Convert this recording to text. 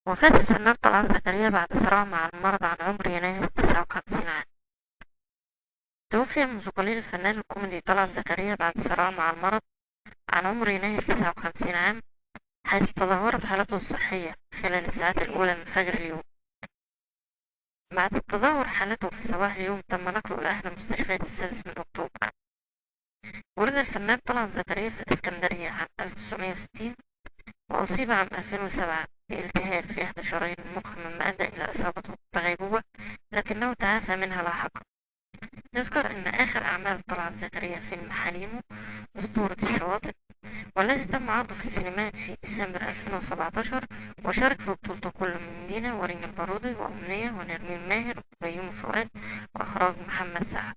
وفاة الفنان طلعت زكريا بعد صراع مع المرض عن عمر يناهز 59 عام. توفي منذ قليل الفنان الكوميدي طلعت زكريا بعد صراع مع المرض عن عمر يناهز 59 عام، حيث تدهورت حالته الصحية خلال الساعات الأولى من فجر اليوم. بعد تدهور حالته في صباح اليوم تم نقله إلى إحدى مستشفيات السادس من أكتوبر. ولد الفنان طلعت زكريا في الإسكندرية عام 1960، وأصيب عام 2007 بالتهاب في إحدى شرايين المخ مما أدى إلى إصابته بغيبوبة، لكنه تعافى منها لاحقا. يذكر أن آخر أعمال طلعت زكريا فيلم حليمو أسطورة الشواطئ، والذي تم عرضه في السينمات في ديسمبر 2017، وشارك في بطولته كل من دينا وريم البارودي وأمنية ونرمين ماهر وبيومي فؤاد، وإخراج محمد سعد.